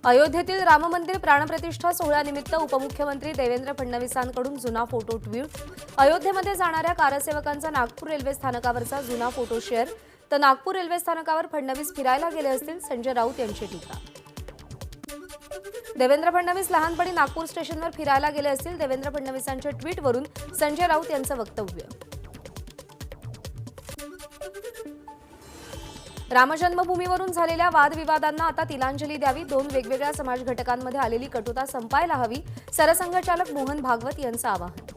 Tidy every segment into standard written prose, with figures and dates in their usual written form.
अयोध्येतील राम मंदिर प्राणप्रतिष्ठा सोहळ्यानिमित्त उपमुख्यमंत्री देवेंद्र फडणवीसांकडून जुना फोटो ट्विट। अयोध्येमध्ये जाणाऱ्या कारसेवकांचा नागपूर रेल्वे स्थानकावरचा जुना फोटो शेअर। तर नागपूर रेल्वे स्थानकावर फडणवीस फिरायला गेले असतील, संजय राऊत यांची टीका। देवेंद्र फडणवीस लहानपणी नागपूर स्टेशनवर फिरायला गेले असतील, देवेंद्र फडणवीसांच्या ट्विटवरून संजय राऊत यांचं वक्तव्य। रामजन्मभूमीवरून झालेल्या वादविवादांना आता तिलांजली द्यावी। दोन वेगवेगळ्या समाज घटकांमध्ये आलेली कटुता संपायला हवी, सरसंघचालक मोहन भागवत यांचं आवाहन।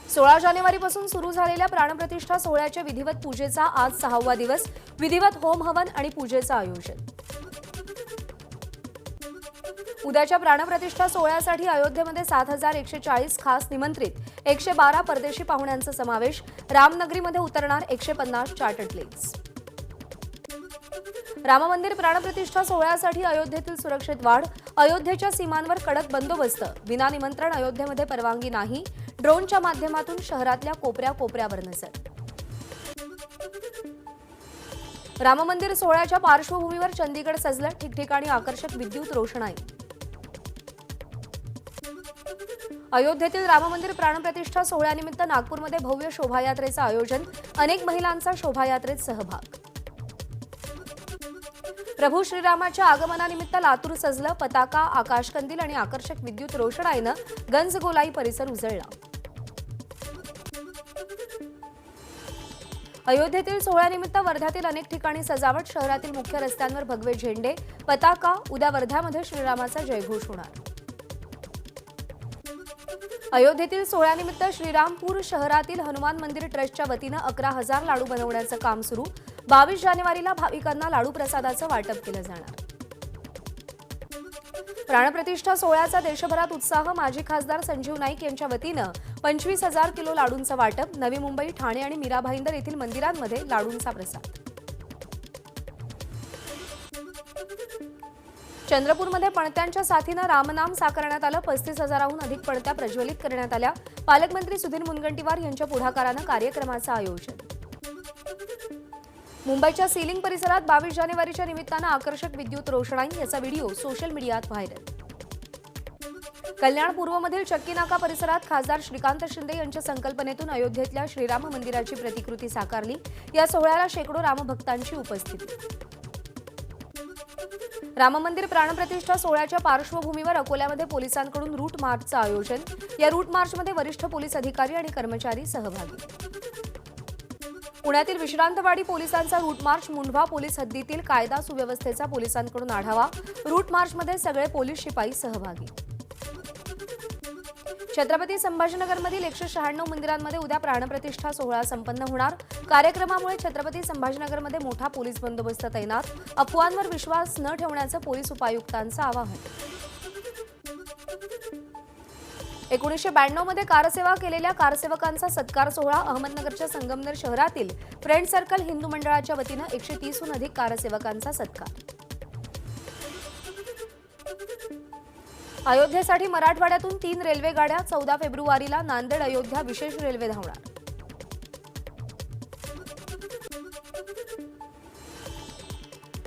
16 जानेवारीपासून सुरू झालेल्या प्राणप्रतिष्ठा सोहळ्याच्या विधिवत पूजेचा आज 6वा दिवस। विधिवत होम हवन आणि पूजेचं आयोजन। उद्याच्या प्राणप्रतिष्ठा सोहळ्यासाठी अयोध्येमध्ये 7140 खास निमंत्रित, 112 परदेशी पाहुण्यांचा समावेश। रामनगरीमध्ये उतरणार 150 चार्टर्ड प्लेन्स। राम मंदिर प्राणप्रतिष्ठा सोहळ्यासाठी अयोध्येतील सुरक्षेत वाढ। अयोध्येच्या सीमांवर कडक बंदोबस्त। विना निमंत्रण अयोध्येमध्ये परवानगी नाही। ड्रोनच्या माध्यमातून शहरातल्या कोपऱ्यावर नजर। राम मंदिर सोहळ्याच्या पार्श्वभूमीवर चंदीगड सजलं, ठिकठिकाणी आकर्षक विद्युत रोषणाई। अयोध्येतील राम मंदिर प्राणप्रतिष्ठा सोहळ्यानिमित्त नागपूरमध्ये भव्य शोभायात्रेचं आयोजन। अनेक महिलांचा शोभायात्रेत सहभाग। प्रभू श्रीरामाच्या आगमनानिमित्त लातूर सजलं, पताका, आकाशकंदील आणि आकर्षक विद्युत रोषणाईनं गंजगोलाई परिसर उजळला। अयोध्येतील सोहळ्यानिमित्त वर्ध्यातील अनेक ठिकाणी सजावट। शहरातील मुख्य रस्त्यांवर भगवे झेंडे, पताका। उद्या वर्ध्यामध्ये श्रीरामाचा जयघोष होणार। अयोध्येतील सोहळ्यानिमित्त श्रीरामपूर शहरातील हनुमान मंदिर ट्रस्टच्या वतीनं 11,000 लाडू बनवण्याचं काम सुरू। 22 जानेवारीला भाविकांना लाडू प्रसादाचं वाटप केलं जाणार। प्राणप्रतिष्ठा सोहळ्याचा देशभरात उत्साह। माजी खासदार संजीव नाईक यांच्या वतीनं 25,000 किलो लाडूंचं वाटप। नवी मुंबई, ठाणे आणि मीरा भाईंदर येथील मंदिरांमध्ये लाडूंचा प्रसाद। चंद्रपूरमध्ये पणत्यांच्या साथीनं रामनाम साकारण्यात आलं। 35,000हून अधिक पणत्या प्रज्वलित करण्यात आल्या। पालकमंत्री सुधीर मुनगंटीवार यांच्या पुढाकारानं कार्यक्रमाचं आयोजन। मुंबईच्या सीलिंग परिसरात 22 जानेवारीच्या निमित्तानं आकर्षक विद्युत रोषणाई। याचा व्हिडिओ सोशल मीडियात व्हायरल। कल्याण पूर्वमधील चक्की नाका परिसरात खासदार श्रीकांत शिंदे यांच्या संकल्पनेतून अयोध्येतल्या श्रीराम मंदिराची प्रतिकृती साकारली। या सोहळ्याला शेकडो रामभक्तांची उपस्थिती। राम मंदिर प्राणप्रतिष्ठा सोहळ्याच्या पार्श्वभूमीवर अकोल्यामध्ये पोलिसांकडून रूट मार्चचं आयोजन। या रूट मार्चमध्ये वरिष्ठ पोलीस अधिकारी आणि कर्मचारी सहभागी। पुण्यातील विश्रांतवाडी पोलिसांचा रूट मार्च। मुंढवा पोलीस हद्दीतील कायदा सुव्यवस्थेचा पोलिसांकडून आढावा। रूट मार्चमध्ये सगळे पोलीस शिपाई सहभागी। छत्रपती संभाजीनगरमधील 196 मंदिरांमध्ये उद्या प्राणप्रतिष्ठा सोहळा संपन्न होणार। कार्यक्रमामुळे छत्रपती संभाजीनगरमध्ये मोठा पोलीस बंदोबस्त तैनात। अफवांवर विश्वास न ठेवण्याचं पोलीस उपायुक्तांचं आवाहन। 1992 मध्ये कारसेवा केलेल्या कारसेवकांचा सत्कार सोहळा। अहमदनगरच्या संगमनेर शहरातील फ्रेंड सर्कल हिंदू मंडळाच्या वतीनं 130हून अधिक कारसेवकांचा सत्कार। अयोध्येसाठी मराठवाड्यातून 3 रेल्वे गाड्या। 14 फेब्रुवारीला नांदेड अयोध्या विशेष रेल्वे धावणार।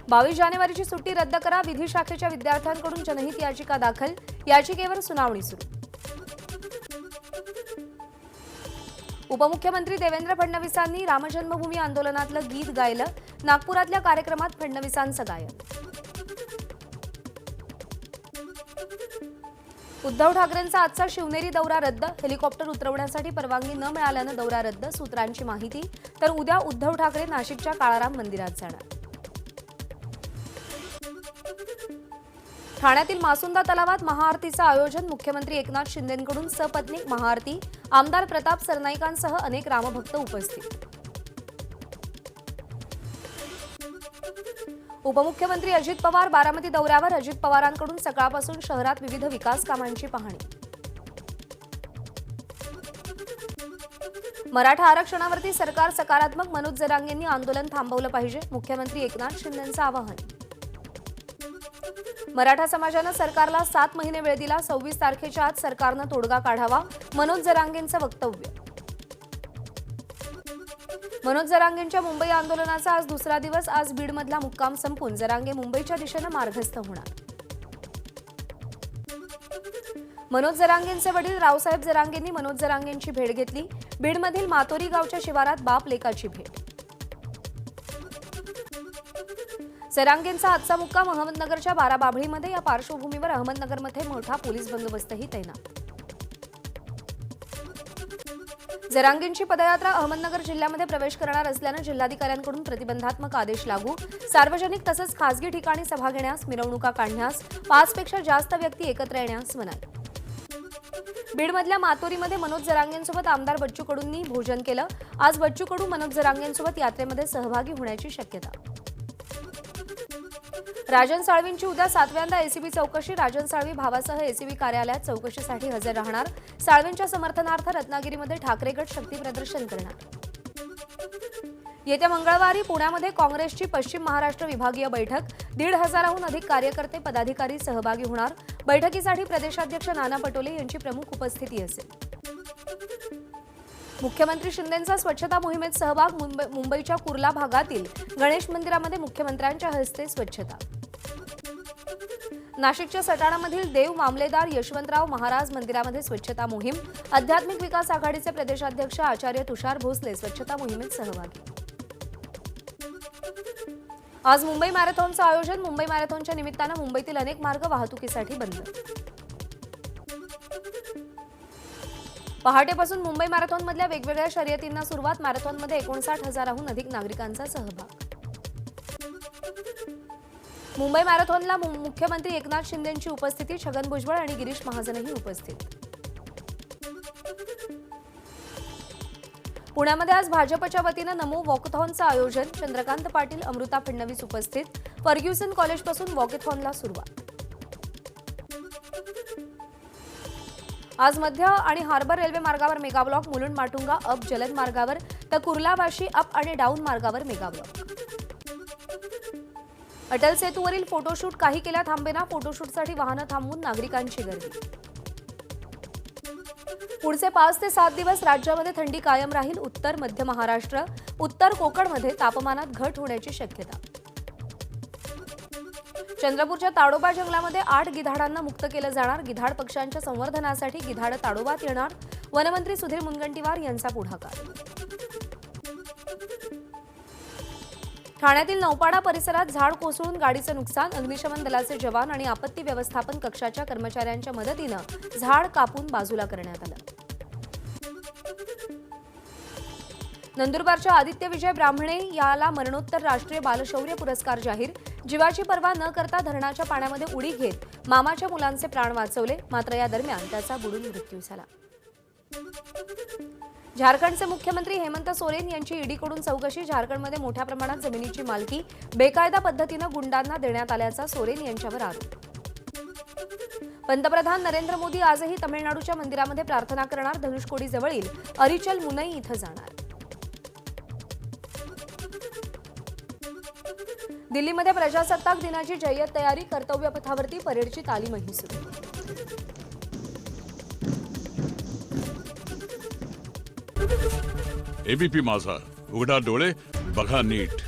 बावीस जानेवारीची सुट्टी रद्द करा। विधी शाखेच्या विद्यार्थ्यांकडून जनहित याचिका दाखल। याचिकेवर सुनावणी सुरू। उपमुख्यमंत्री देवेंद्र फडणवीसांनी रामजन्मभूमी आंदोलनातलं गीत गायलं। नागपुरातल्या कार्यक्रमात फडणवीसांचं गायन। उद्धव ठाकरेंचा आजचा शिवनेरी दौरा रद्द। हेलिकॉप्टर उतरवण्यासाठी परवानगी न मिळाल्यानं दौरा रद्द, सूत्रांची माहिती। तर उद्या उद्धव ठाकरे नाशिकच्या काळाराम मंदिरात जाणार। ठाण्यातील मासुंदा तलावात महाआरतीचं आयोजन। मुख्यमंत्री एकनाथ शिंदेंकडून सपत्नीक महाआरती। आमदार प्रताप सरनाईकांसह अनेक रामभक्त उपस्थित। उपमुख्यमंत्री अजित पवार बारामती दौऱ्यावर। अजित पवारांकडून सकाळपासून शहरात विविध विकास कामांची पाहणी। मराठा आरक्षणावरती सरकार सकारात्मक। मनोज जरांगेंनी आंदोलन थांबवलं पाहिजे, मुख्यमंत्री एकनाथ शिंदेंचं आवाहन। मराठा समाजानं सरकारला 7 महिने वेळ दिला। 26 तारखेच्या आत सरकारनं तोडगा काढावा, मनोज जरांगेंचं वक्तव्य। मनोज जरांगेंच्या मुंबई आंदोलनाचा आज दुसरा दिवस. आज बीडमधला मुक्काम संपून जरांगे मुंबईच्या दिशेने मार्गस्थ होणार. मनोज जरांगेंचे वडील रावसाहेब जरांगेंनी मनोज जरांगेंची भेट घेतली. बीडमधील मातोरी गावच्या शिवारात बाप लेकाची भेट. जरांगेंचा आजचा मुक्काम अहमदनगरच्या बाराबाभळीमध्ये. या पार्श्वभूमीवर अहमदनगरमध्ये मोठा पोलीस बंदोबस्तही तैनात. जरांगेंची पदयात्रा अहमदनगर जिल्ह्यामध्ये प्रवेश करणार असल्यानं जिल्हाधिकाऱ्यांकडून प्रतिबंधात्मक आदेश लागू. सार्वजनिक तसंच खासगी ठिकाणी सभा घेण्यास, मिरवणुका काढण्यास, 5 पेक्षा जास्त व्यक्ती एकत्र येण्यास मनाई. बीडमधल्या मातोरीमध्ये मनोज जरांगेंसोबत आमदार बच्चू कडूंनी भोजन केलं. आज बच्चू कडू मनोज जरांगेंसोबत यात्रेमध्ये सहभागी होण्याची शक्यता. राजन साळवींची उद्या 7व्यांदा एसीबी चौकशी. राजन साळवी भावासह एसीबी कार्यालयात चौकशीसाठी हजर राहणार. साळवींच्या समर्थनार्थ रत्नागिरीमध्ये ठाकरे गट शक्ती प्रदर्शन करणार. येत्या मंगळवारी पुण्यामध्ये काँग्रेसची पश्चिम महाराष्ट्र विभागीय बैठक. 1,500हून अधिक कार्यकर्ते पदाधिकारी सहभागी होणार. बैठकीसाठी प्रदेशाध्यक्ष नाना पटोले यांची प्रमुख उपस्थिती असेल. मुख्यमंत्री शिंदेंचा स्वच्छता मोहिमेत सहभाग. मुंबईच्या कुर्ला भागातील गणेश मंदिरामध्ये मुख्यमंत्र्यांच्या हस्ते स्वच्छता. नाशिकच्या सटाणामधील देव मामलेदार यशवंतराव महाराज मंदिरामध्ये स्वच्छता मोहीम. आध्यात्मिक विकास आघाडीचे प्रदेशाध्यक्ष आचार्य तुषार भोसले स्वच्छता मोहिमेत सहभागी. आज मुंबई मॅरेथॉनचं आयोजन. मुंबई मॅरेथॉनच्या निमित्तानं मुंबईतील अनेक मार्ग वाहतुकीसाठी बंद. पहाटेपासून मुंबई मॅरेथॉनमधल्या वेगवेगळ्या शर्यतींना सुरुवात. मॅरेथॉनमध्ये 59,000हून अधिक नागरिकांचा सहभाग. मुंबई मॅरेथॉनला मुख्यमंत्री एकनाथ शिंदेंची उपस्थिती. छगन भुजबळ आणि गिरीश महाजनही उपस्थित. पुण्यामध्ये आज भाजपच्या वतीनं नमो वॉकथॉनचं आयोजन. चंद्रकांत पाटील, अमृता फडणवीस उपस्थित. फर्ग्युसन कॉलेजपासून वॉकथॉनला सुरुवात. आज मध्य आणि हार्बर रेल्वे मार्गावर मेगाब्लॉक. मुलुंड माटुंगा अप जलद मार्गावर तर कुर्ला वाशी अप आणि डाऊन मार्गावर मेगाब्लॉक. अटल सेतूवरील फोटोशूट काही केल्या थांबेना. फोटोशूटसाठी वाहनं थांबवून नागरिकांची गर्दी. पुढचे 5 ते 7 दिवस राज्यामध्ये थंडी कायम राहील. उत्तर मध्य महाराष्ट्र, उत्तर कोकणमध्ये तापमानात घट होण्याची शक्यता. चंद्रपूरच्या ताडोबा जंगलामध्ये 8 गिधाडांना मुक्त केलं जाणार. गिधाड पक्ष्यांच्या संवर्धनासाठी गिधाड ताडोबात येणार. वनमंत्री सुधीर मुनगंटीवार यांचा पुढाकार. ठाण्यातील नौपाडा परिसरात झाड कोसळून गाडीचं नुकसान. अग्निशमन दलाचे जवान आणि आपत्ती व्यवस्थापन कक्षाच्या कर्मचाऱ्यांच्या मदतीनं झाड कापून बाजूला करण्यात आलं. नंदुरबारच्या आदित्य विजय ब्राह्मणे याला मरणोत्तर राष्ट्रीय बालशौर्य पुरस्कार जाहीर. जीवाची पर्वा न करता धरणाच्या पाण्यामध्ये उडी घेत मामाच्या मुलांचे प्राण वाचवले. मात्र या दरम्यान त्याचा बुडून मृत्यू झाला. झारखंडचे मुख्यमंत्री हेमंत सोरेन यांची ईडीकडून चौकशी. झारखंडमध्ये मोठ्या प्रमाणात जमिनीची मालकी बेकायदा पद्धतीनं गुंडांना देण्यात आल्याचा सोरेन यांच्यावर आरोप. पंतप्रधान नरेंद्र मोदी आजही तमिळनाडूच्या मंदिरामध्ये प्रार्थना करणार. धनुषकोडी जवळील अरिचल मुनई इथं जाणार. दिल्लीमध्ये प्रजासत्ताक दिनाची जय्यत तयारी. कर्तव्य पथावरती परेडची तालीमही सुरू. एबीपी माझा, उघडा डोळे बघा नीट.